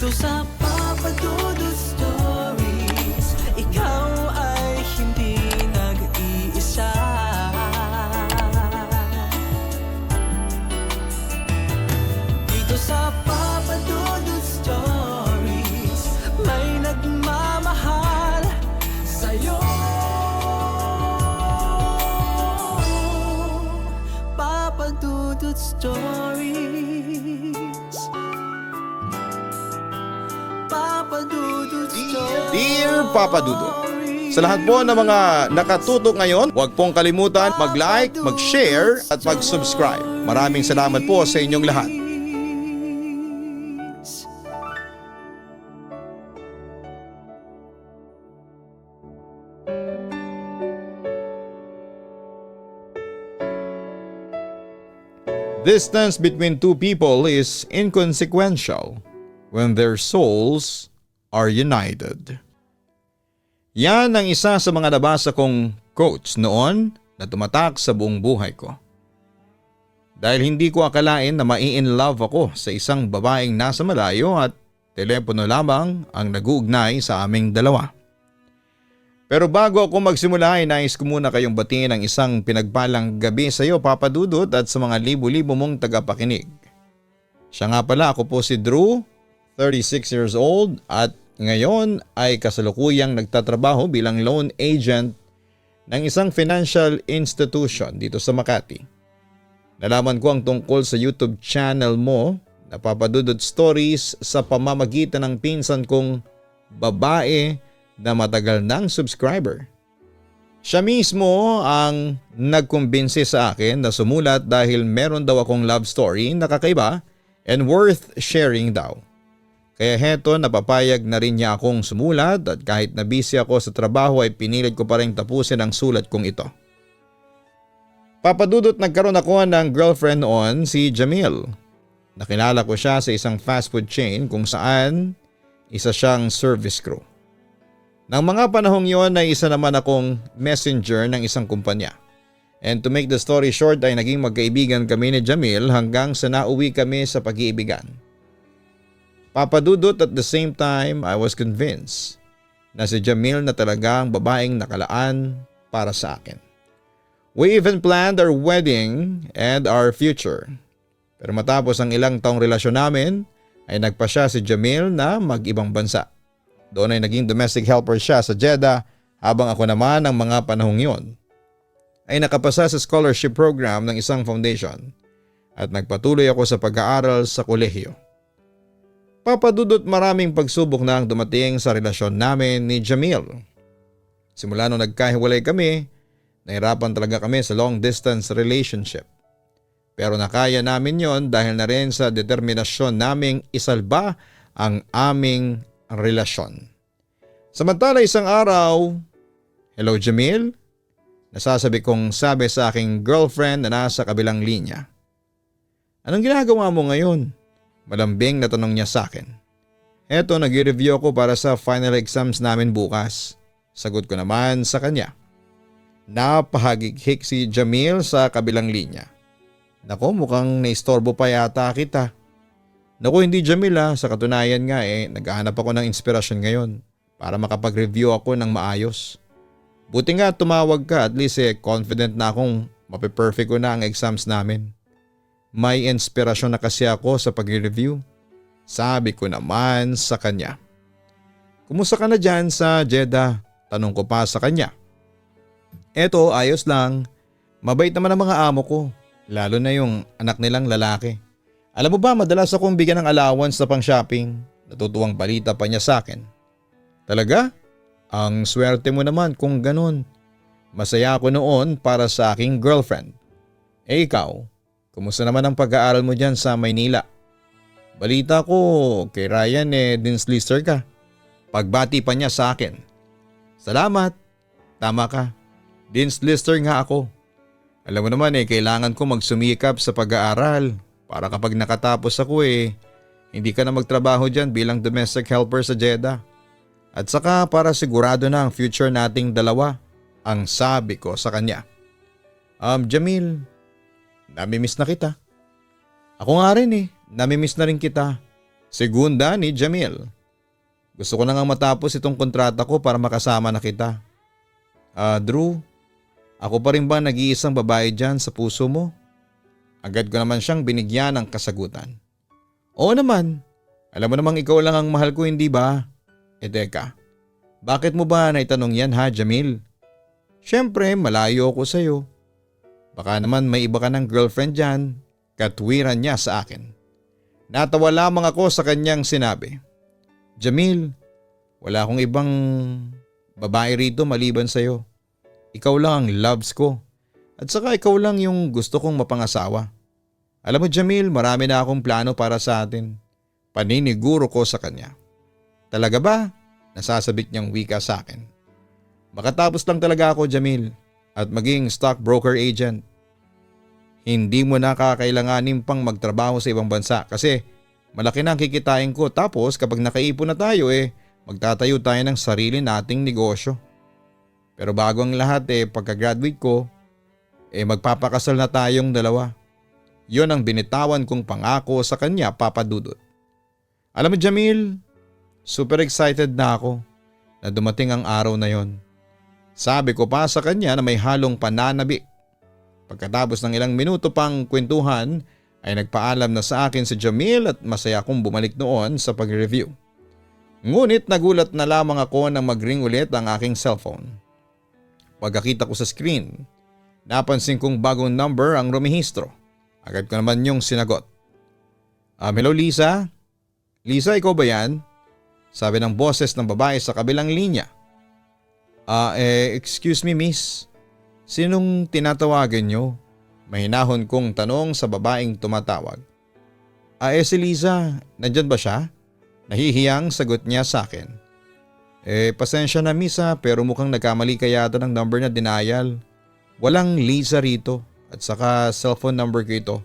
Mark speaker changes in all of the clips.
Speaker 1: Dito sa Papa Dudut Stories, ikaw ay hindi nag-iisa. Dito sa Papa Dudut Stories, may nagmamahal sa'yo. Papa Dudut Stories, Papa Dudut Stories.
Speaker 2: Dear Papa Dudut, sa lahat po ng mga nakatutok ngayon, huwag pong kalimutan mag-like, mag-share at mag-subscribe. Maraming salamat po sa inyong lahat. Distance between two people is inconsequential when their souls are united. Yan ang isa sa mga nabasa kong quotes noon na tumatak sa buong buhay ko. Dahil hindi ko akalain na mai-in-love ako sa isang babaeng nasa malayo at telepono lamang ang nag-uugnay sa aming dalawa. Pero bago ako magsimula ay nais ko muna kayong batiin ng isang pinagpalang gabi sa iyo, Papa Dudut, at sa mga libo-libo mong tagapakinig. Siya nga pala, ako po si Drew, 36 years old at ngayon ay kasalukuyang nagtatrabaho bilang loan agent ng isang financial institution dito sa Makati. Nalaman ko ang tungkol sa YouTube channel mo na Papa Dudut Stories sa pamamagitan ng pinsan kong babae na matagal ng subscriber. Siya mismo ang nagkumbinsi sa akin na sumulat dahil meron daw akong love story na kakaiba and worth sharing daw. Kaya heto, napapayag na rin niya akong sumulat at kahit na busy ako sa trabaho ay pinilit ko pa rin tapusin ang sulat kong ito. Papa Dudut, nagkaroon ako ng girlfriend noon, si Jamil. Nakilala ko siya sa isang fast food chain kung saan isa siyang service crew. Nang mga panahong yon ay isa naman akong messenger ng isang kumpanya. And to make the story short ay naging magkaibigan kami ni Jamil hanggang sa nauwi kami sa pag-iibigan. Papa Dudut, at the same time I was convinced na si Jamil na talagang babaeng nakalaan para sa akin. We even planned our wedding and our future. Pero matapos ang ilang taong relasyon namin ay nagpasya si Jamil na mag-ibang bansa. Doon ay naging domestic helper siya sa Jeddah habang ako naman ang mga panahong yon ay nakapasa sa scholarship program ng isang foundation at nagpatuloy ako sa pag-aaral sa kolehiyo. Papa Dudut, maraming pagsubok na ang dumating sa relasyon namin ni Jamil. Simula nung nagkahiwalay kami, nahirapan talaga kami sa long distance relationship. Pero nakaya namin yon dahil na rin sa determinasyon naming isalba ang aming relasyon. Samantala isang araw, "Hello Jamil?" Nasasabi kong sabi sa aking girlfriend na nasa kabilang linya. "Anong ginagawa mo ngayon?" Malambing na tanong niya sa akin. "Eto, nag-review ako para sa final exams namin bukas." Sagot ko naman sa kanya. Napahagighik si Jamil sa kabilang linya. "Nako, mukhang naistorbo pa yata kita." "Naku, hindi Jamil, sa katunayan nga naghahanap ako ng inspirasyon ngayon para makapag-review ako ng maayos. Buti nga tumawag ka, at least confident na akong mapiperfect ko na ang exams namin. May inspirasyon na kasi ako sa pag-review." Sabi ko naman sa kanya. "Kumusta ka na dyan sa Jeddah?" Tanong ko pa sa kanya. "Eto, ayos lang. Mabait naman ang mga amo ko, lalo na yung anak nilang lalaki. Alam mo ba, madalas akong bigyan ng allowance na pang shopping." Natutuwang balita pa niya sa akin. "Talaga? Ang swerte mo naman kung ganun. Masaya ako noon para sa aking girlfriend. Ikaw, kumusta naman ang pag-aaral mo dyan sa Maynila? Balita ko kay Ryan dinslister ka." Pagbati pa niya sa akin. "Salamat. Tama ka. Dinslister nga ako. Alam mo naman kailangan ko magsumikap sa pag-aaral. Para kapag nakatapos ako hindi ka na magtrabaho dyan bilang domestic helper sa Jeddah. At saka para sigurado na ang future nating dalawa." Ang sabi ko sa kanya. Jamil, namimiss na kita." "Ako nga rin namimiss na rin kita. Segunda ni Jamil. Gusto ko na nga matapos itong kontrata ko para makasama na kita. Drew, ako pa rin ba nag-iisang babae dyan sa puso mo? Agad ko naman siyang binigyan ng kasagutan. Oo naman, alam mo namang ikaw lang ang mahal ko, hindi ba? Teka, bakit mo ba naitanong yan ha, Jamil? Siyempre, malayo ako sa'yo. Baka naman may iba ka ng girlfriend dyan, katwiran niya sa akin. Natawa lamang ako sa kanyang sinabi. Jamil, wala akong ibang babae rito maliban sa'yo. Ikaw lang ang loves ko. At saka ikaw lang yung gusto kong mapangasawa. Alam mo Jamil, marami na akong plano para sa atin. Paniniguro ko sa kanya. Talaga ba? Nasasabik niyang wika sa akin. Makatapos lang talaga ako Jamil at maging stockbroker agent. Hindi mo na kakailanganin pang magtrabaho sa ibang bansa kasi malaki na ang kikitain ko, tapos kapag nakaipon na tayo magtatayo tayo ng sarili nating negosyo. Pero bago ang lahat pagka-graduate ko magpapakasal na tayong dalawa. Yon ang binitawan kong pangako sa kanya, Papa Dudut. Alam mo Jamil, super excited na ako na dumating ang araw na yon. Sabi ko pa sa kanya na may halong pananabik. Pagkatapos ng ilang minuto pang kwentuhan ay nagpaalam na sa akin si Jamil at masaya akong bumalik noon sa pag-review. Ngunit nagulat na lamang ako nang mag-ring ulit ang aking cellphone. Pagkakita ko sa screen, napansin kong bagong number ang rumihistro. Agad ko naman yung sinagot. Hello Lisa? Lisa, ikaw ba yan? Sabi ng boses ng babae sa kabilang linya. Excuse me miss. Sinong tinatawagan nyo? Mahinahon kong tanong sa babaeng tumatawag. Si Lisa, nandyan ba siya? Nahihiyang sagot niya sa akin. Pasensya na miss pero mukhang nagkamali ka yata ng number na denial. Walang Lisa rito at saka cellphone number ko ito.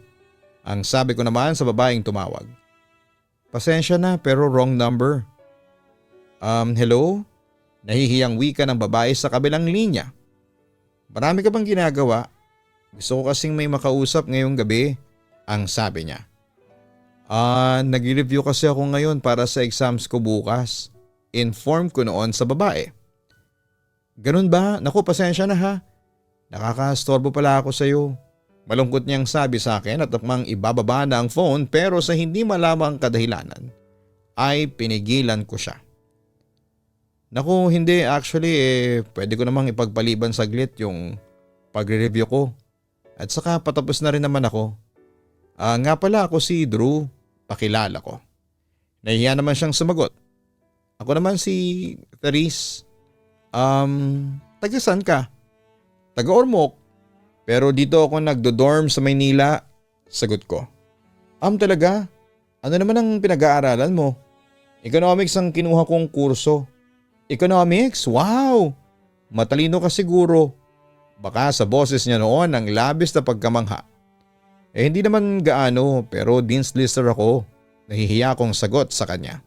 Speaker 2: Ang sabi ko naman sa babaeng tumawag. Pasensya na pero wrong number. Hello? Nahihiyang wika ng babae sa kabilang linya. Marami ka bang ginagawa? Gusto ko kasing may makausap ngayong gabi, ang sabi niya. Nag-review kasi ako ngayon para sa exams ko bukas. Inform ko noon sa babae. Ganun ba? Naku, pasensya na ha. Nakakastorbo pala ako sa iyo. Malungkot niyang sabi sa akin at akmang ibababa na ang phone, pero sa hindi malamang kadahilanan ay pinigilan ko siya. Naku, hindi, actually pwede ko namang ipagpaliban saglit yung pagre-review ko. At saka patapos na rin naman ako. Nga pala ako si Drew, pakilala ko. Nahiya naman siyang sumagot. Ako naman si Therese. Taga saan ka? Taga Ormoc. Pero dito ako nagdo-dorm sa Maynila, sagot ko. Talaga? Ano naman ang pinag-aaralan mo? Economics ang kinuha kong kurso. Economics? Wow! Matalino ka siguro. Baka sa boses niya noon ang labis na pagkamangha. Hindi naman gaano, pero dean's lister ako. Nahihiya akong sagot sa kanya.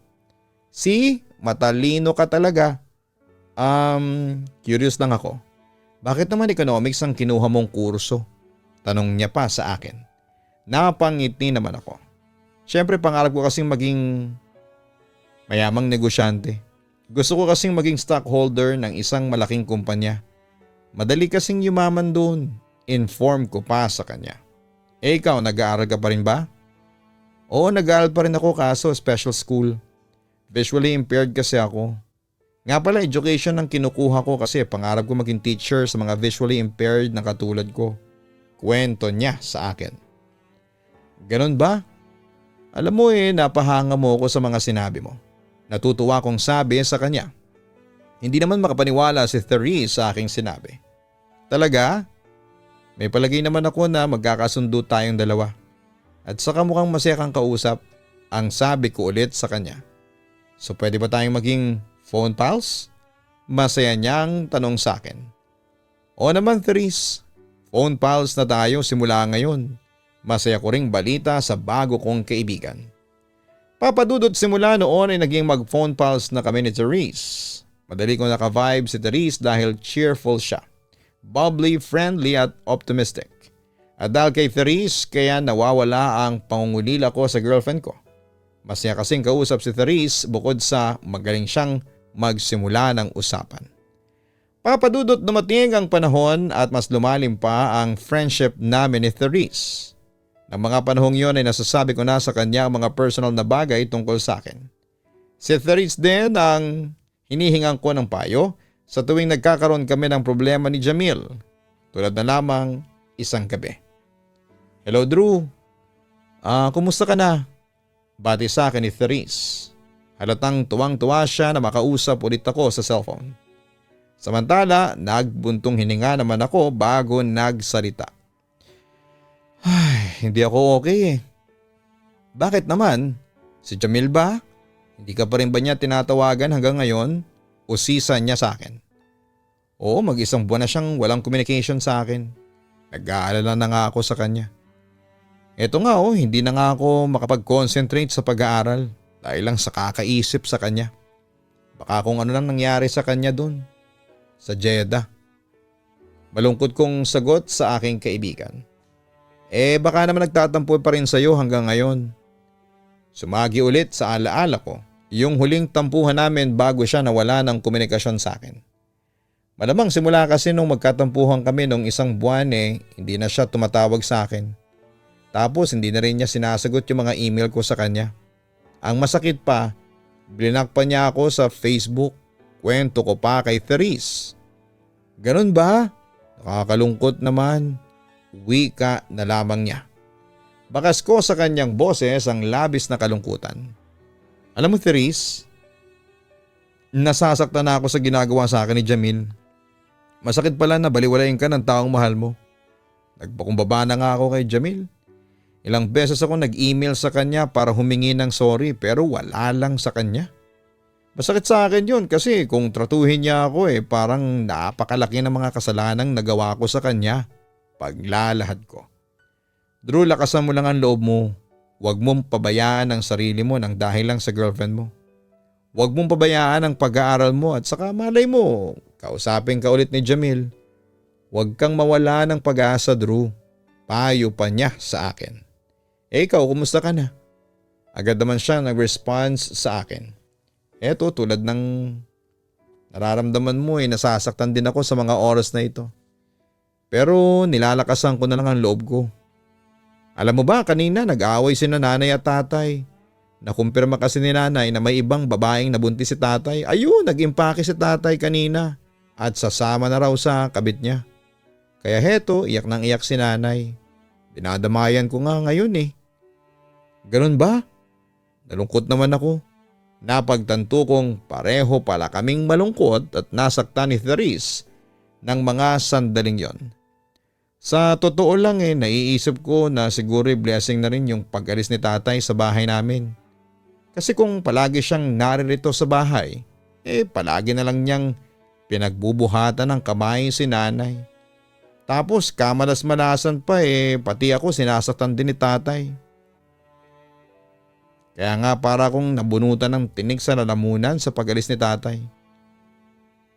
Speaker 2: See? Matalino ka talaga. Curious lang ako. Bakit naman economics ang kinuha mong kurso? Tanong niya pa sa akin. Napangiti naman ako. Siyempre pangarap ko kasing maging mayamang negosyante. Gusto ko kasing maging stockholder ng isang malaking kumpanya. Madali kasing yumaman doon. Inform ko pa sa kanya. Ikaw, nag-aaral ka pa rin ba? Oo, nag-aaral pa rin ako kaso special school. Visually impaired kasi ako. Nga pala, education ang kinukuha ko kasi pangarap ko maging teacher sa mga visually impaired na katulad ko. Kwento niya sa akin. Ganon ba? Alam mo napahanga mo ako sa mga sinabi mo. Natutuwa kong sabi sa kanya. Hindi naman makapaniwala si Therese sa aking sinabi. Talaga? May palagay naman ako na magkakasundo tayong dalawa. At saka mukhang masaya kang kausap, ang sabi ko ulit sa kanya. So pwede ba tayong maging phone pals? Masaya niyang tanong sa akin. O naman Therese, phone pals na tayo simula ngayon. Masaya ko ring balita sa bago kong kaibigan. Papadudot simula noon ay naging mag-phone pals na kami ni Therese. Madali ko naka-vibe si Therese dahil cheerful siya. Bubbly, friendly at optimistic. At dahil kay Therese kaya nawawala ang pangungulila ko sa girlfriend ko. Masaya kasing kausap si Therese bukod sa magaling siyang magsimula ng usapan. Papadudot dumating ang panahon at mas lumalim pa ang friendship namin ni Therese. Ng mga panahong yon ay nasasabi ko na sa kanya ang mga personal na bagay tungkol sa akin. Si Therese din ang hinihingan ko ng payo sa tuwing nagkakaroon kami ng problema ni Jamil. Tulad na lamang isang gabi. "Hello Drew, kumusta ka na?" Bati sa akin ni Therese. Halatang tuwang-tuwa siya na makausap ulit ako sa cellphone. Samantala, nagbuntong hininga naman ako bago nagsalita. "Ay, hindi ako okay eh." "Bakit naman? Si Jamil ba? Hindi ka pa rin ba niya tinatawagan hanggang ngayon?" Usisa niya sa akin. "Oo, mag-isang buwan na siyang walang communication sa akin. Nag-aalala na nga ako sa kanya. Eto nga hindi na nga ako makapag-concentrate sa pag-aaral dahil lang sa kakaisip sa kanya. Baka kung ano lang nangyari sa kanya dun, sa Jeddah." Malungkot kong sagot sa aking kaibigan. Baka naman nagtatampo pa rin sa'yo hanggang ngayon." Sumagi ulit sa alaala ko yung huling tampuhan namin bago siya nawala ng komunikasyon sa akin. Malamang simula kasi nung magkatampuhan kami nung isang buwan hindi na siya tumatawag sa akin. Tapos hindi na rin niya sinasagot yung mga email ko sa kanya. Ang masakit pa, blinak pa niya ako sa Facebook. Kwento ko pa kay Therese. "Ganun ba? Nakakalungkot naman." Wika na lamang niya. Bakas ko sa kanyang boses ang labis na kalungkutan. "Alam mo Therese, nasasaktan na ako sa ginagawa sa akin ni Jamil. Masakit pala na baliwalain ka ng taong mahal mo. Nagpakumbaba na nga ako kay Jamil. Ilang beses ako nag-email sa kanya para humingi ng sorry pero wala lang sa kanya. Masakit sa akin yun kasi kung tratuhin niya ako parang napakalaki ng mga kasalanang nagawa ko sa kanya. Paglalahad ko. Drew, lakasan mo lang ang loob mo. Huwag mong pabayaan ang sarili mo nang dahil lang sa girlfriend mo. Huwag mong pabayaan ang pag-aaral mo at saka malay mo, kausapin ka ulit ni Jamil. Huwag kang mawala ng pag-asa Drew." Payo pa niya sa akin. Ikaw, kumusta ka na?" Agad naman siya nag-response sa akin. "Eto, tulad ng nararamdaman mo nasasaktan din ako sa mga oras na ito. Pero nilalakasan ko na lang ang loob ko. Alam mo ba, kanina nag-aaway sina nanay at tatay. Nakumpirma kasi ni nanay na may ibang babaeng nabuntis si tatay. Ayun, nag-impake si tatay kanina at sasama na raw sa kabit niya. Kaya heto, iyak nang iyak si nanay. Dinadamayan ko nga ngayon." "Ganun ba?" Nalungkot naman ako. Napagtanto kong pareho pala kaming malungkot at nasaktan ni Therese ng mga sandaling yon. Sa totoo lang naiisip ko na siguro blessing na rin yung pag-alis ni tatay sa bahay namin. Kasi kung palagi siyang naririto sa bahay, palagi na lang niyang pinagbubuhatan ng kamay si nanay. Tapos kamalas-malasan pa pati ako sinasaktan din ni tatay. Kaya nga para akong nabunutan ng tinik sa lalamunan sa pag-alis ni tatay.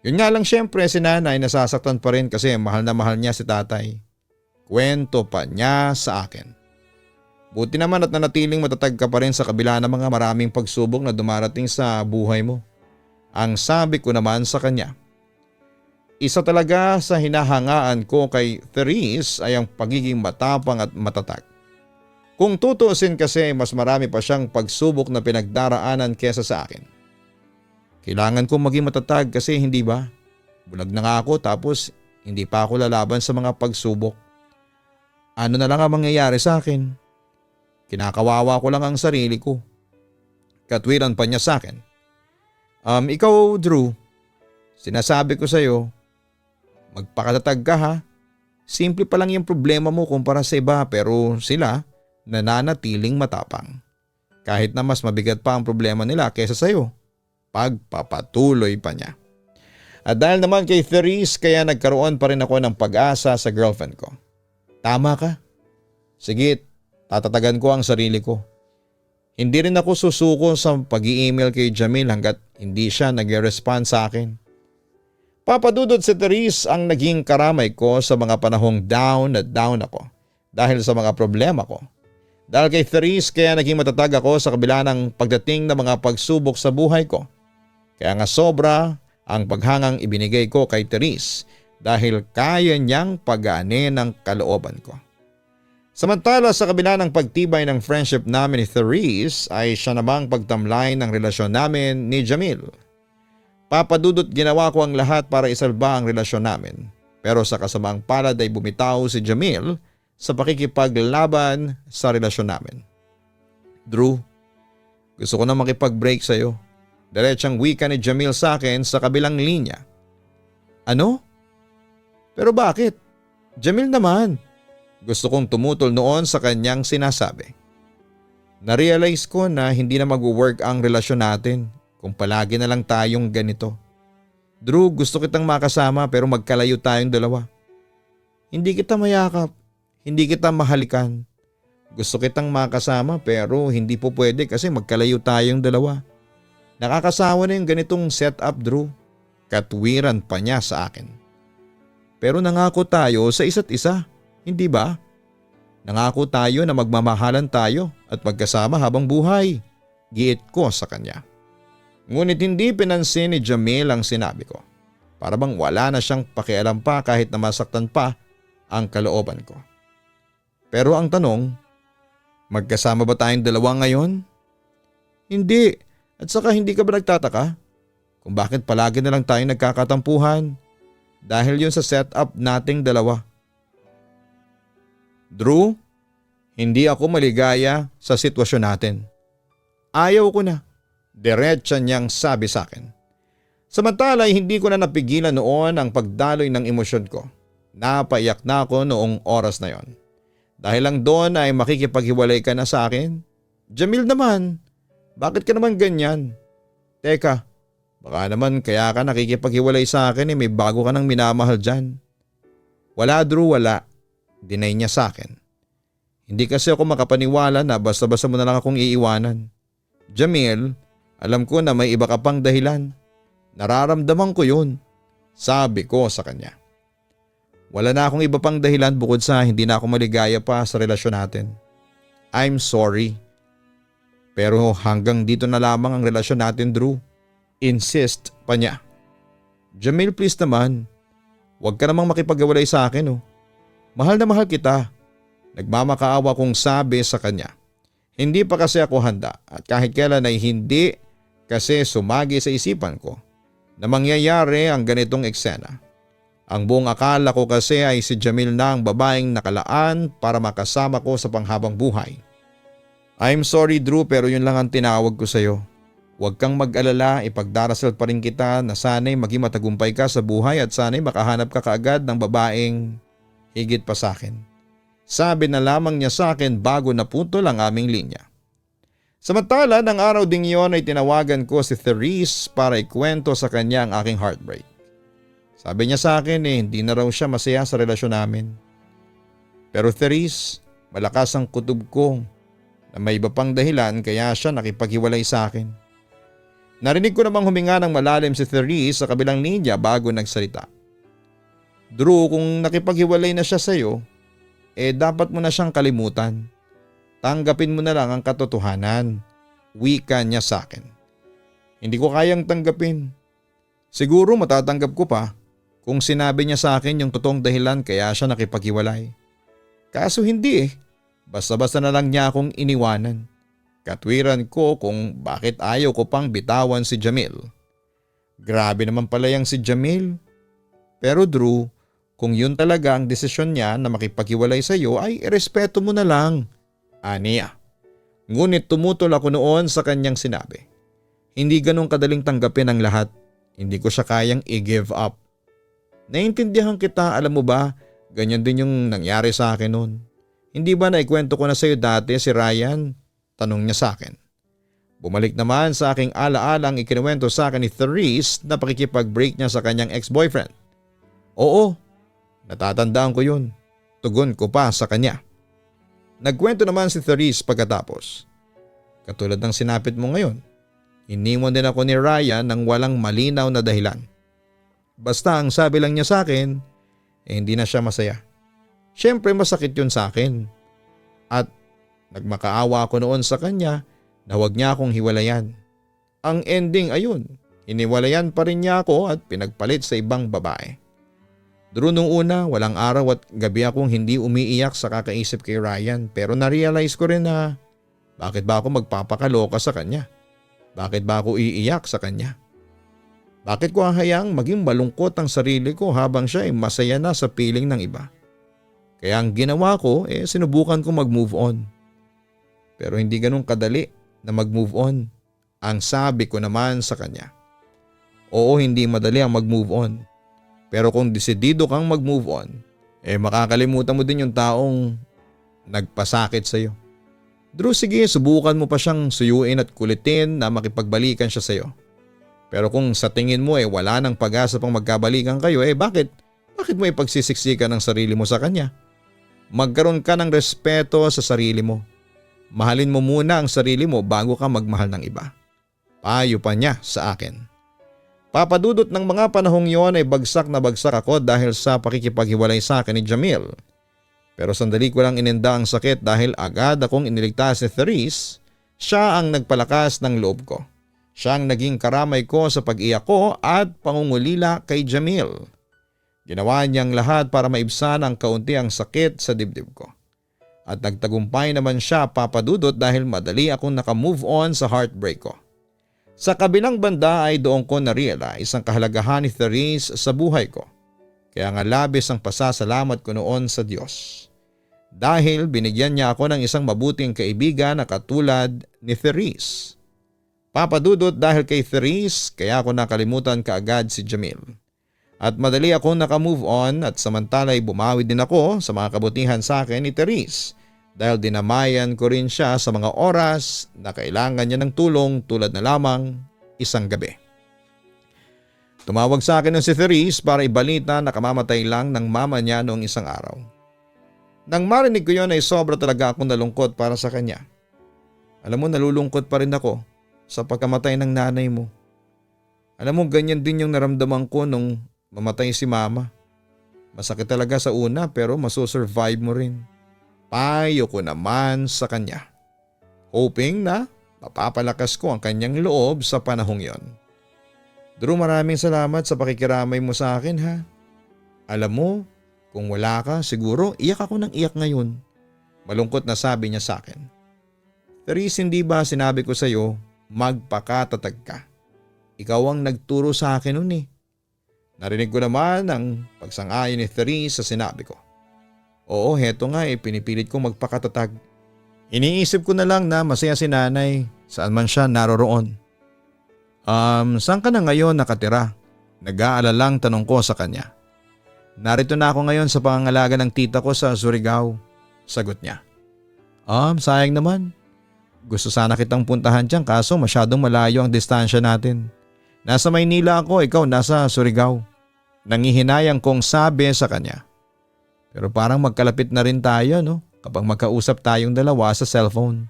Speaker 2: Yun nga lang syempre si nanay nasasaktan pa rin kasi mahal na mahal niya si tatay. Kwento pa niya sa akin. Buti naman at nanatiling matatag ka pa rin sa kabila ng mga maraming pagsubok na dumarating sa buhay mo. Ang sabi ko naman sa kanya. Isa talaga sa hinahangaan ko kay Therese ay ang pagiging matapang at matatag. Kung tutuusin kasi mas marami pa siyang pagsubok na pinagdaraanan kesa sa akin. Kailangan kong maging matatag kasi hindi ba? Bulag na nga ako tapos hindi pa ako lalaban sa mga pagsubok. Ano na lang ang mangyayari sa akin? Kinakawawa ko lang ang sarili ko. Katwiran pa niya sa akin. Ikaw Drew, sinasabi ko sa iyo, magpakatatag ka ha. Simple pa lang yung problema mo kumpara sa iba pero sila nananatiling matapang. Kahit na mas mabigat pa ang problema nila kaysa sa iyo. Pagpapatuloy pa niya. At dahil naman kay Therese kaya nagkaroon pa rin ako ng pag-asa sa girlfriend ko. Tama ka. Sige, tatatagan ko ang sarili ko. Hindi rin ako susuko sa pag-i-email kay Jamil hanggat hindi siya nag-respond sa akin. Papadudod si Therese ang naging karamay ko sa mga panahong down na down ako dahil sa mga problema ko. Dahil kay Therese kaya naging matatag ako sa kabila ng pagdating ng mga pagsubok sa buhay ko. Kaya nga sobra ang paghangang ibinigay ko kay Therese dahil kaya niyang pagaanin ang kalooban ko. Samantala sa kabila ng pagtibay ng friendship namin ni Therese ay siya namang pagtamlay ng relasyon namin ni Jamil. Papadudot ginawa ko ang lahat para isalba ang relasyon namin. Pero sa kasamaang palad ay bumitaw si Jamil sa pakikipaglaban sa relasyon namin. Drew, gusto ko na makipag-break sa'yo. Diretsang wika ni Jamil sa akin sa kabilang linya. Ano? Pero bakit? Jamil naman. Gusto kong tumutol noon sa kanyang sinasabi. Narealize ko na hindi na mag-work ang relasyon natin kung palagi na lang tayong ganito. Drew, gusto kitang makasama pero magkalayo tayong dalawa. Hindi kita mayakap. Hindi kita mahalikan. Gusto kitang makasama pero hindi po pwede kasi magkalayo tayong dalawa. Nakakasawa na yung ganitong setup, Drew. Katwiran pa niya sa akin. Pero nangako tayo sa isa't isa, hindi ba? Nangako tayo na magmamahalan tayo at magkasama habang buhay. Giit ko sa kanya. Ngunit hindi pinansin ni Jamil ang sinabi ko. Para bang wala na siyang pakialam pa kahit na masaktan pa ang kalooban ko. Pero ang tanong, magkasama ba tayong dalawa ngayon? Hindi. At saka hindi ka ba nagtataka kung bakit palagi na lang tayong nagkakatampuhan dahil yun sa setup nating dalawa. Drew, hindi ako maligaya sa sitwasyon natin. Ayaw ko na. Diretsa niyang sabi sa akin. Samantala ay hindi ko na napigilan noon ang pagdaloy ng emosyon ko. Napaiyak na ako noong oras na yon. Dahil lang doon ay makikipaghiwalay ka na sa akin? Jamil naman, bakit ka naman ganyan? Teka, baka naman kaya ka nakikipaghiwalay sa akin may bago ka nang minamahal dyan. Wala Drew, wala. Deny niya sa akin. Hindi kasi ako makapaniwala na basta-basta mo na lang akong iiwanan. Jamil, alam ko na may iba ka pang dahilan. Nararamdaman ko yun. Sabi ko sa kanya. Wala na akong iba pang dahilan bukod sa hindi na ako maligaya pa sa relasyon natin. I'm sorry. Pero hanggang dito na lamang ang relasyon natin, Drew. Insist pa niya. Jamil, please naman. Huwag ka namang makipag-iwalay sa akin oh. Mahal na mahal kita. Nagmamakaawa kong sabi sa kanya. Hindi pa kasi ako handa at kahit kailan ay hindi kasi sumagi sa isipan ko na mangyayari ang ganitong eksena. Ang buong akala ko kasi ay si Jamil na ang babaeng nakalaan para makasama ko sa panghabang buhay. I'm sorry Drew pero yun lang ang tinawag ko sa iyo. Huwag kang mag-alala, ipagdarasal pa rin kita na sana'y maging matagumpay ka sa buhay at sana'y makahanap ka kaagad ng babaeng higit pa sa akin. Sabi na lamang niya sa akin bago naputol ang aming linya. Samantala ng araw ding iyon ay tinawagan ko si Therese para ikwento sa kanya ang aking heartbreak. Sabi niya sa akin hindi na raw siya masaya sa relasyon namin. Pero Therese, malakas ang kutob ko na may iba pang dahilan kaya siya nakipaghiwalay sa akin. Narinig ko namang huminga ng malalim si Therese sa kabilang linya bago nagsalita. Drew, kung nakipaghiwalay na siya sa iyo, dapat mo na siyang kalimutan. Tanggapin mo na lang ang katotohanan. Wika niya sa akin. Hindi ko kayang tanggapin. Siguro matatanggap ko pa kung sinabi niya sa akin yung totoong dahilan kaya siya nakipaghiwalay. Kaso hindi Basta-basta na lang niya akong iniwanan. Katwiran ko kung bakit ayaw ko pang bitawan si Jamil. Grabe naman pala yang si Jamil. Pero Drew, kung yun talaga ang desisyon niya na makipaghiwalay sa iyo ay irespeto mo na lang. Aniya. Ngunit tumutol ako noon sa kanyang sinabi. Hindi ganun kadaling tanggapin ang lahat. Hindi ko siya kayang i-give up. Naintindihan kita, alam mo ba, ganyan din yung nangyari sa akin noon. Hindi ba naikwento ko na sa iyo dati si Ryan? Tanong niya sa akin. Bumalik naman sa aking alaala ang ikinuwento sa akin ni Therese na pakikipag-break niya sa kanyang ex-boyfriend. Oo, natatandaan ko yun. Tugon ko pa sa kanya. Nagkwento naman si Therese pagkatapos. Katulad ng sinapit mo ngayon, iniwan din ako ni Ryan ng walang malinaw na dahilan. Basta ang sabi lang niya sa akin, hindi na siya masaya. Siyempre masakit yun sa akin. At Nagmakaawa ako noon sa kanya na huwag niya akong hiwalayan. Ang ending ayun, hiniwalayan pa rin niya ako at pinagpalit sa ibang babae. Duro nung una, walang araw at gabi akong hindi umiiyak sa kakaisip kay Ryan, pero na-realize ko rin na bakit ba ako magpapakaloka sa kanya? Bakit ba ako iiyak sa kanya? Bakit ko hahayaang maging malungkot ang sarili ko habang siya ay masaya na sa piling ng iba? Kaya ang ginawa ko sinubukan ko mag-move on. Pero hindi ganun kadali na mag-move on. Ang sabi ko naman sa kanya, oo, hindi madali ang mag-move on. Pero kung desidido kang mag-move on, makakalimutan mo din yung taong nagpasakit sa iyo. Drew, sige, subukan mo pa siyang suyuin at kulitin na makipagbalikan siya sa iyo. Pero kung sa tingin mo wala nang pag-asa pang magkabalikan kayo, bakit mo ipagsisiksikan ang sarili mo sa kanya? Magkaroon ka ng respeto sa sarili mo. Mahalin mo muna ang sarili mo bago ka magmahal ng iba. Payo pa niya sa akin. Papadudot ng mga panahong yon bagsak na bagsak ako dahil sa pakikipaghiwalay sa akin ni Jamil. Pero sandali ko lang ininda ang sakit dahil agad akong iniligtas ni Therese. Siya ang nagpalakas ng loob ko. Siya ang naging karamay ko sa pag-iyak ko at pangungulila kay Jamil. Ginawa niyang lahat para maibsan ang kaunti ang sakit sa dibdib ko. At nagtagumpay naman siya, papadudot, dahil madali akong nakamove on sa heartbreak ko. Sa kabilang banda ay doon ko na-realize ang kahalagahan ni Therese sa buhay ko. Kaya nga labis ang pasasalamat ko noon sa Diyos. Dahil binigyan niya ako ng isang mabuting kaibigan na katulad ni Therese. Papadudot, dahil kay Therese kaya ako nakalimutan kaagad si Jamil. At madali akong nakamove on at samantala'y bumawi din ako sa mga kabutihan sa akin ni Therese dahil dinamayan ko rin siya sa mga oras na kailangan niya ng tulong tulad na lamang isang gabi. Tumawag sa akin si Therese para ibalita na kamamatay lang ng mama niya noong isang araw. Nang marinig ko yon ay sobra talaga akong nalungkot para sa kanya. Alam mo, nalulungkot pa rin ako sa pagkamatay ng nanay mo. Alam mo, ganyan din yung naramdaman ko nung mamatay si mama. Masakit talaga sa una pero masusurvive mo rin. Payo ko naman sa kanya. Hoping na mapapalakas ko ang kanyang loob sa panahong yon. Drew, maraming salamat sa pakikiramay mo sa akin, ha. Alam mo, kung wala ka siguro iyak ako ng iyak ngayon. Malungkot na sabi niya sa akin. Therese, hindi ba sinabi ko sa iyo magpakatatag ka? Ikaw ang nagturo sa akin nun. Narinig ko naman ang pagsang-ayon ni Therese sa sinabi ko. Oo, heto nga pinipilit kong magpakatatag. Iniisip ko na lang na masaya si nanay saan man siya naroroon. Saan ka na ngayon nakatira? Nag-aalalang tanong ko sa kanya. Narito na ako ngayon sa pangangalaga ng tita ko sa Surigao, sagot niya. Sayang naman. Gusto sana kitang puntahan dyan kaso masyadong malayo ang distansya natin. Nasa Maynila ako, ikaw nasa Surigao. Nangihinayang kong sabi sa kanya. Pero parang magkalapit na rin tayo, no? Kapag magkausap tayong dalawa sa cellphone.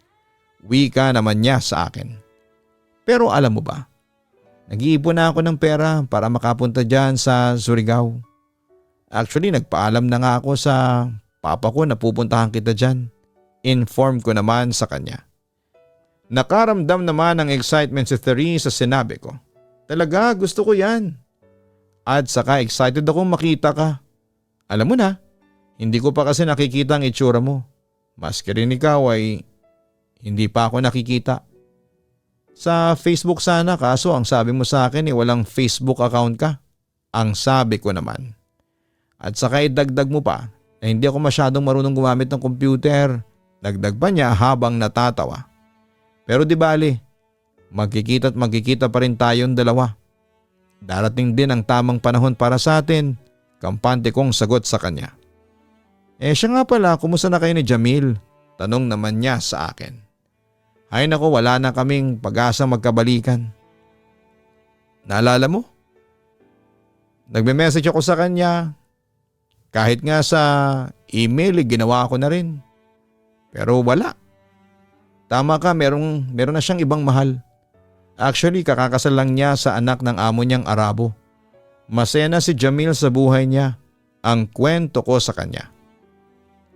Speaker 2: Wika naman niya sa akin. Pero alam mo ba? Nag-iipon na ako ng pera para makapunta dyan sa Surigao. Actually, nagpaalam na nga ako sa papa ko na pupuntahan kita dyan. Inform ko naman sa kanya. Nakaramdam naman ng excitement si Therese sa sinabi ko. Talaga, gusto ko yan. At saka excited akong makita ka. Alam mo na, hindi ko pa kasi nakikita ang itsura mo. Maski rin ikaw ay hindi pa ako nakikita. Sa Facebook sana kaso ang sabi mo sa akin walang Facebook account ka. Ang sabi ko naman. At saka idagdag mo pa na hindi ako masyadong marunong gumamit ng computer. Dagdag pa niya habang natatawa. Pero di bali, magkikita at magkikita pa rin tayong dalawa. Darating din ang tamang panahon para sa atin, kampante kong sagot sa kanya. Siya nga pala, kumusta na kayo ni Jamil? Tanong naman niya sa akin. Ay nako, wala na kaming pag-asa magkabalikan. Naalala mo? Nagme-message ako sa kanya. Kahit nga sa email, ginawa ko na rin. Pero wala. Tama ka, meron na siyang ibang mahal. Actually, kakakasal lang niya sa anak ng amo niyang Arabo. Masaya na si Jamil sa buhay niya. Ang kwento ko sa kanya.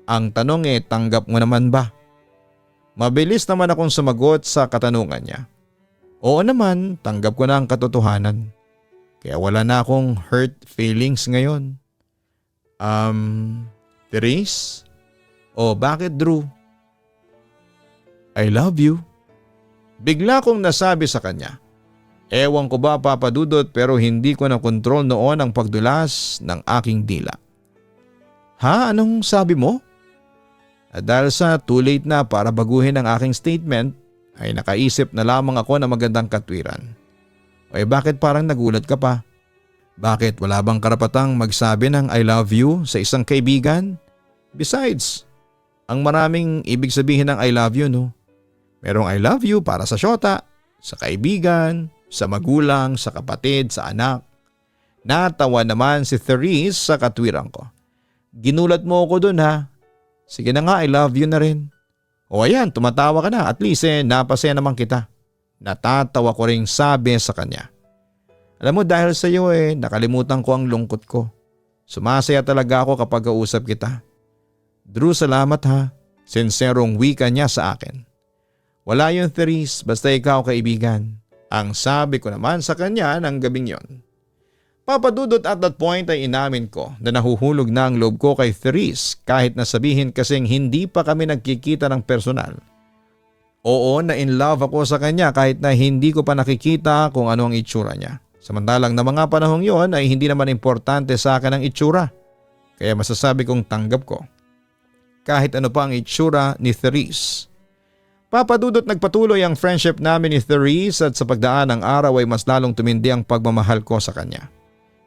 Speaker 2: Ang tanong tanggap mo naman ba? Mabilis naman akong sumagot sa katanungan niya. Oo naman, tanggap ko na ang katotohanan. Kaya wala na akong hurt feelings ngayon. Therese? O bakit Drew? I love you. Bigla kong nasabi sa kanya. Ewan ko ba Papa Dudut pero hindi ko na kontrol noon ang pagdulas ng aking dila. Ha? Anong sabi mo? At dahil sa too late na para baguhin ang aking statement ay nakaisip na lamang ako ng magandang katwiran. O bakit parang nagulat ka pa? Bakit wala bang karapatang magsabi ng I love you sa isang kaibigan? Besides, ang maraming ibig sabihin ng I love you no? Merong I love you para sa syota, sa kaibigan, sa magulang, sa kapatid, sa anak. Natawa naman si Therese sa katwiran ko. Ginulat mo ako dun ha. Sige na nga, I love you na rin. O ayan, tumatawa ka na. At least napasaya naman kita. Natatawa ko ring sabi sa kanya. Alam mo dahil sa iyo nakalimutan ko ang lungkot ko. Sumasaya talaga ako kapag kausap kita. Drew, salamat ha. Sinserong wika niya sa akin. Wala yun Therese, basta ikaw kaibigan. Ang sabi ko naman sa kanya ng gabing yon. Papa Dudut, at that point ay inamin ko na nahuhulog na ang loob ko kay Therese kahit na sabihin kasing hindi pa kami nagkikita ng personal. Oo, na in love ako sa kanya kahit na hindi ko pa nakikita kung ano ang itsura niya. Samantalang na mga panahong yon ay hindi naman importante sa akin ang itsura. Kaya masasabi kong tanggap ko. Kahit ano pa ang itsura ni Therese. Papa Dudut, nagpatuloy ang friendship namin ni Therese at sa pagdaan ng araw ay mas lalong tumindi ang pagmamahal ko sa kanya.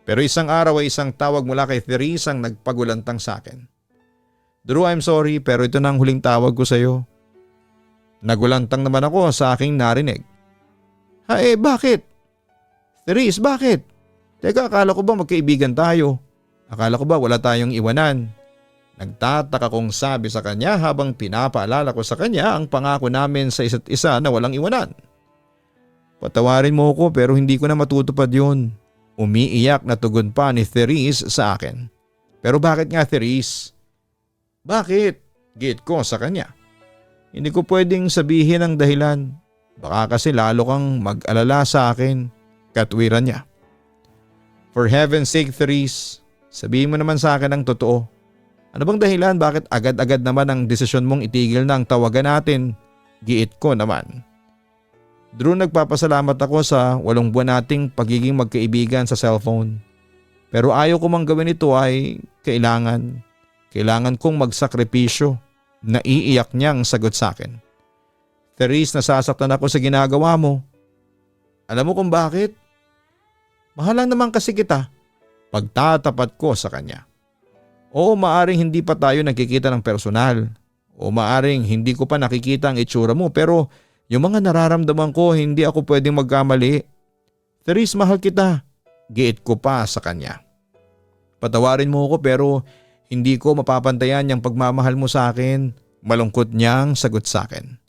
Speaker 2: Pero isang araw ay isang tawag mula kay Therese ang nagpagulantang sa akin. Drew, I'm sorry pero ito na ang huling tawag ko sa iyo. Nagulantang naman ako sa aking narinig. Ha bakit? Therese, bakit? Teka, akala ko ba magkaibigan tayo? Akala ko ba wala tayong iwanan? Nagtataka kong sabi sa kanya habang pinapaalala ko sa kanya ang pangako namin sa isa't isa na walang iwanan. Patawarin mo ko pero hindi ko na matutupad yun. Umiiyak na tugon pa ni Therese sa akin. Pero bakit nga Therese? Bakit? Git ko sa kanya. Hindi ko pwedeng sabihin ang dahilan. Baka kasi lalo kang mag-alala sa akin. Katwiran niya. For heaven's sake Therese, sabihin mo naman sa akin ang totoo. Ano bang dahilan bakit agad-agad naman ang desisyon mong itigil na ang tawagan natin? Giit ko naman. Drew, nagpapasalamat ako sa 8 buwan nating pagiging magkaibigan sa cellphone. Pero ayaw ko mang gawin ito ay kailangan. Kailangan kong magsakripisyo. Naiiyak niyang sagot sa akin. Therese, nasasaktan ako sa ginagawa mo. Alam mo kung bakit? Mahal lang naman kasi kita. Pagtatapat ko sa kanya. Oo, maaring hindi pa tayo nagkikita ng personal. O maaring hindi ko pa nakikita ang itsura mo pero yung mga nararamdaman ko hindi ako pwedeng magkamali. Therese, mahal kita. Giit ko pa sa kanya. Patawarin mo ako pero hindi ko mapapantayan yung pagmamahal mo sa akin. Malungkot niyang sagot sa akin.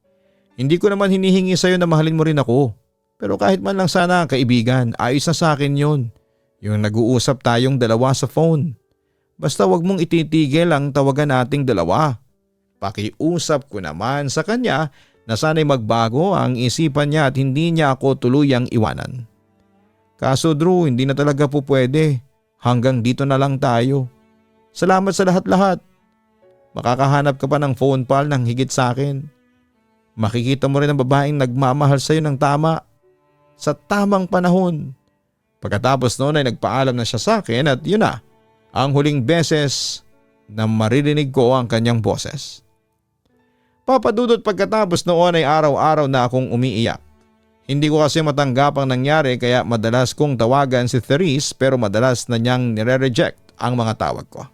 Speaker 2: Hindi ko naman hinihingi sa iyo na mahalin mo rin ako. Pero kahit man lang sana kaibigan, ayos na sa akin yun. Yung nag-uusap tayong dalawa sa phone. Basta wag mong ititigil ang tawagan nating dalawa. Pakiusap ko naman sa kanya na sana'y magbago ang isipan niya at hindi niya ako tuluyang iwanan. Kaso Drew, hindi na talaga po pwede. Hanggang dito na lang tayo. Salamat sa lahat-lahat. Makakahanap ka pa ng phone pal ng higit sa akin. Makikita mo rin ang babaeng nagmamahal sa iyo ng tama. Sa tamang panahon. Pagkatapos noon ay nagpaalam na siya sa akin at yun na. Ang huling beses na maririnig ko ang kanyang boses. Papa Dudut, pagkatapos noon ay araw-araw na akong umiiyak. Hindi ko kasi matanggap ang nangyari kaya madalas kong tawagan si Therese pero madalas na niyang nire-reject ang mga tawag ko.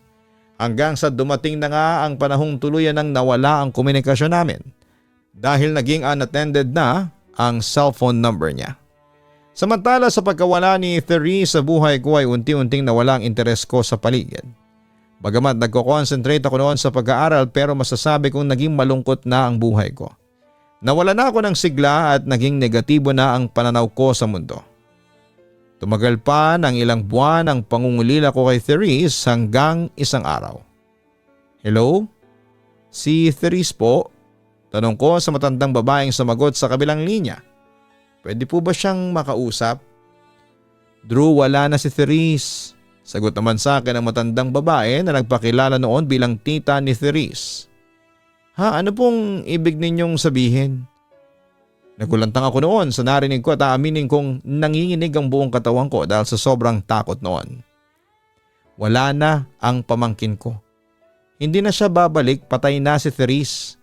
Speaker 2: Hanggang sa dumating na nga ang panahong tuluyan nang nawala ang komunikasyon namin dahil naging unattended na ang cellphone number niya. Samantala sa pagkawala ni Therese sa buhay ko ay unti-unting nawala ang interes ko sa paligid. Bagamat nagko-concentrate ako noon sa pag-aaral pero masasabi kong naging malungkot na ang buhay ko. Nawala na ako ng sigla at naging negatibo na ang pananaw ko sa mundo. Tumagal pa ng ilang buwan ang pangungulila ko kay Therese hanggang isang araw. Hello? Si Therese po? Tanong ko sa matandang babaeng sumagot sa kabilang linya. Pwede po ba siyang makausap? Drew, wala na si Therese. Sagot naman sa akin ang matandang babae na nagpakilala noon bilang tita ni Therese. Ha, ano pong ibig ninyong sabihin? Nagulantang ako noon sa narinig ko at aaminin kong nanginginig ang buong katawan ko dahil sa sobrang takot noon. Wala na ang pamangkin ko. Hindi na siya babalik, patay na si Therese.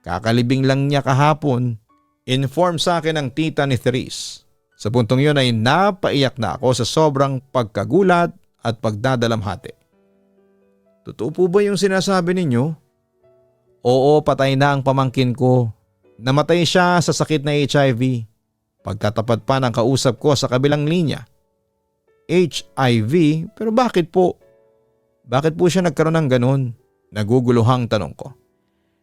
Speaker 2: Kakalibing lang niya kahapon. Inform sa akin ang tita ni Therese. Sa puntong yun ay napaiyak na ako sa sobrang pagkagulat at pagdadalamhati. Totoo po ba yung sinasabi ninyo? Oo, patay na ang pamangkin ko. Namatay siya sa sakit na HIV. Pagtatapat pa ng kausap ko sa kabilang linya. HIV? Pero bakit po? Bakit po siya nagkaroon ng ganun? Naguguluhang tanong ko.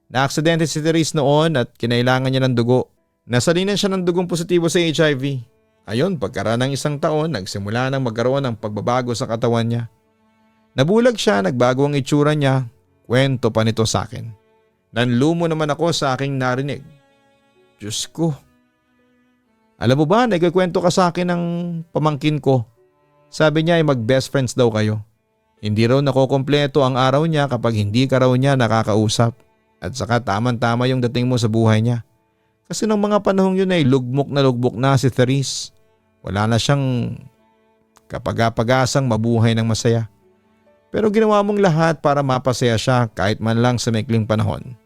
Speaker 2: Na-aksidente si Therese noon at kinailangan niya ng dugo. Nasalinan siya ng dugong positibo sa HIV. Ayon, pagkaraan ng 1 taon, nagsimula nang magkaroon ng pagbabago sa katawan niya. Nabulag siya, nagbago ang itsura niya. Kwento pa nito sa akin. Nanlumo naman ako sa aking narinig. Diyos ko. Alam mo ba, nagkikwento ka sa akin ng pamangkin ko. Sabi niya ay mag-best friends daw kayo. Hindi raw nakokompleto ang araw niya kapag hindi ka raw niya nakakausap. At saka tamang-tama yung dating mo sa buhay niya. Kasi nung mga panahong yun ay lugmok na si Therese. Wala na siyang kapag-apagasang mabuhay ng masaya. Pero ginawa mong lahat para mapasaya siya kahit man lang sa maikling panahon.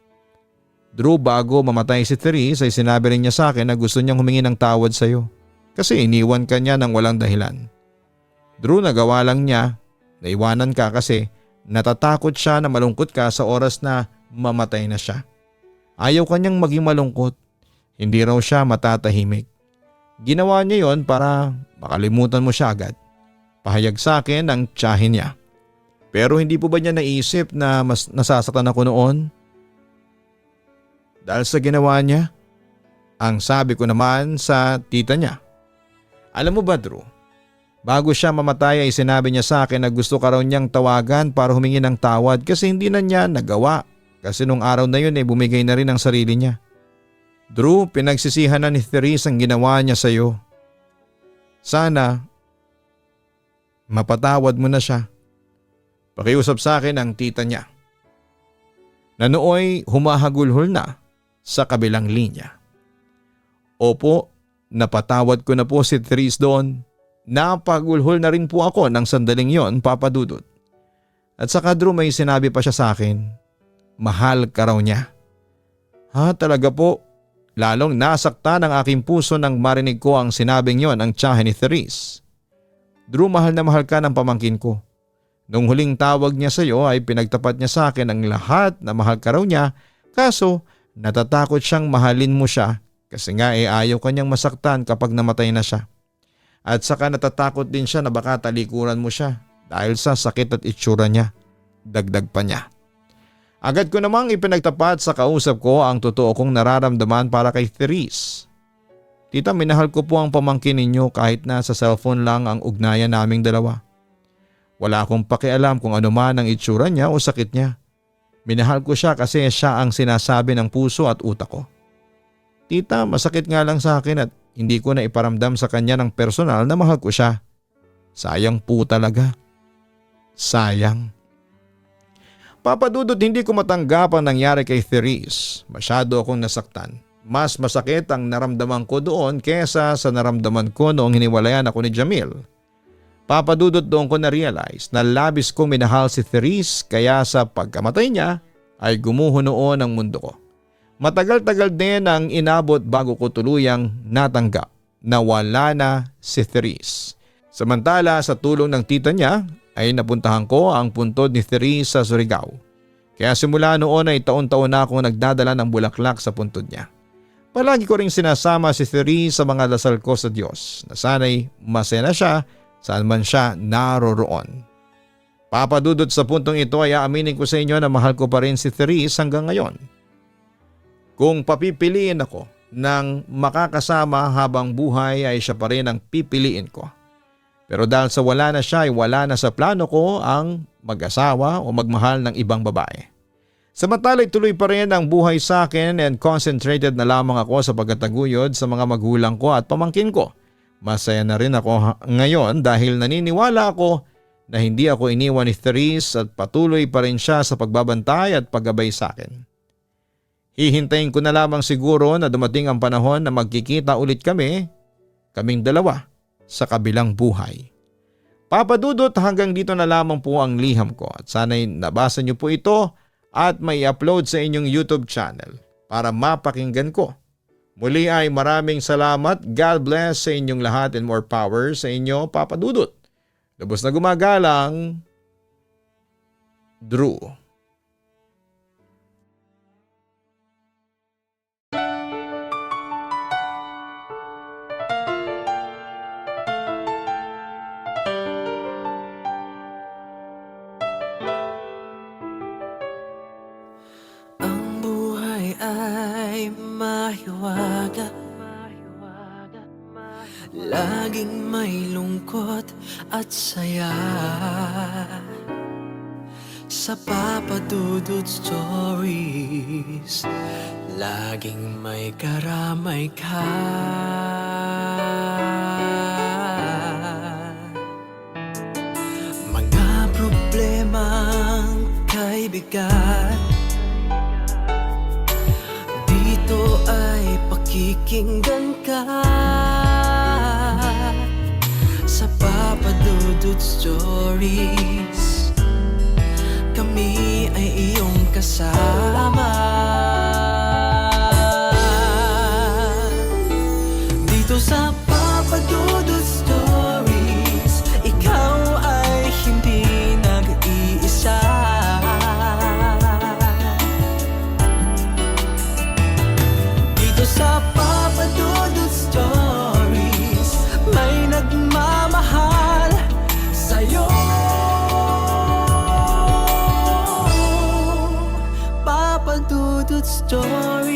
Speaker 2: Drew, bago mamatay si Therese ay sinabi rin niya sa akin na gusto niyang humingi ng tawad sa iyo. Kasi iniwan ka niya ng walang dahilan. Drew, nagawa lang niya. Naiwanan ka kasi natatakot siya na malungkot ka sa oras na mamatay na siya. Ayaw kanyang maging malungkot. Hindi raw siya matatahimik. Ginawa niya yon para makalimutan mo siya agad. Pahayag sa akin ang tiyahin niya. Pero hindi po ba niya naisip na mas nasasaktan ako noon? Dahil sa ginawa niya? Ang sabi ko naman sa tita niya. Alam mo ba, Drew? Bago siya mamatay ay sinabi niya sa akin na gusto ka raw niyang tawagan para humingi ng tawad kasi hindi na niya nagawa. Kasi nung araw na yun ay bumigay na rin ang sarili niya. Drew, pinagsisihan na ni Therese ang ginawa niya sa iyo. Sana mapatawad mo na siya. Pakiusap sa akin ang tita niya. Na nooy humahagulhol na sa kabilang linya. Opo, napatawad ko na po si Therese doon. Napagulhol na rin po ako ng sandaling yon, Papa Dudut. At saka Drew, may sinabi pa siya sa akin. Mahal ka raw niya. Ha, talaga po? Lalong nasaktan ang aking puso nang marinig ko ang sinabing yon ang tiyahin ni Therese. Drew, mahal na mahal ka ng pamangkin ko. Nung huling tawag niya sa iyo ay pinagtapat niya sa akin ang lahat na mahal ka raw niya, kaso natatakot siyang mahalin mo siya kasi nga ayaw kanyang masaktan kapag namatay na siya. At saka natatakot din siya na baka talikuran mo siya dahil sa sakit at itsura niya. Dagdag pa niya. Agad ko namang ipinagtapat sa kausap ko ang totoo kong nararamdaman para kay Therese. Tita, minahal ko po ang pamangkin ninyo kahit na sa cellphone lang ang ugnayan naming dalawa. Wala akong pakialam kung ano man ang itsura niya o sakit niya. Minahal ko siya kasi siya ang sinasabi ng puso at utak ko. Tita, masakit nga lang sa akin at hindi ko na iparamdam sa kanya ng personal na mahal ko siya. Sayang po talaga. Sayang. Papa Dudut, hindi ko matanggap ang nangyari kay Therese. Masyado akong nasaktan. Mas masakit ang naramdaman ko doon kesa sa naramdaman ko noong hiniwalayan ako ni Jamil. Papa Dudut, doon ko na-realize na labis kong minahal si Therese kaya sa pagkamatay niya ay gumuho noon ang mundo ko. Matagal-tagal din ang inabot bago ko tuluyang natanggap na wala na si Therese. Samantala sa tulong ng tita niya ay napuntahan ko ang puntod ni Therese sa Surigao. Kaya simula noon ay taon-taon na akong nagdadala ng bulaklak sa puntod niya. Palagi ko ring sinasama si Therese sa mga dasal ko sa Diyos na sana'y masaya na siya saan man siya naroroon. Papa Dudut, sa puntong ito ay aaminin ko sa inyo na mahal ko pa rin si Therese hanggang ngayon. Kung papipiliin ako ng makakasama habang buhay ay siya pa rin ang pipiliin ko. Pero dahil sa wala na siya ay wala na sa plano ko ang mag-asawa o magmahal ng ibang babae. Samantala'y tuloy pa rin ang buhay sa akin and concentrated na lamang ako sa pagkataguyod sa mga magulang ko at pamangkin ko. Masaya na rin ako ngayon dahil naniniwala ako na hindi ako iniwan ni Therese at patuloy pa rin siya sa pagbabantay at paggabay sa akin. Hihintayin ko na lamang siguro na dumating ang panahon na magkikita ulit kaming dalawa sa kabilang buhay. Papa Dudut, hanggang dito na lamang po ang liham ko at sana'y nabasa niyo po ito at may upload sa inyong YouTube channel para mapakinggan ko. Muli ay maraming salamat. God bless sa inyong lahat and more power sa inyo, Papa Dudut. Lubos na gumagalang, Drew.
Speaker 1: Ang buhay ay mahiwaga, laging may lungkot at saya. Sa Papa Dudut Stories, laging may karamay ka. Mga problemang kay bigat, dito ay pakikinggan ka. Sa Papa Dudut Stories, kami ay iyong kasama. Dito sa Papa Dudut Stories, ikaw ay hindi nag-iisa. Dito sa Papa Dudut Stories, may nagmamahal sa'yo. Papa Dudut Stories,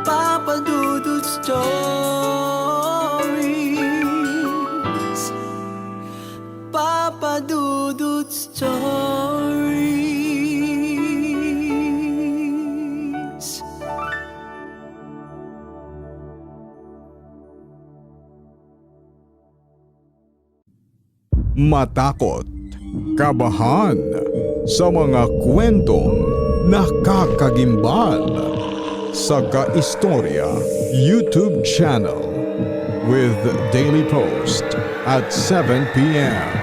Speaker 1: Papa Dudut Stories, Papa Dudut Stories.
Speaker 2: Matakot, kabahan sa mga kwentong nakakagimbal sa Kaistorya YouTube channel with daily post at 7 p.m.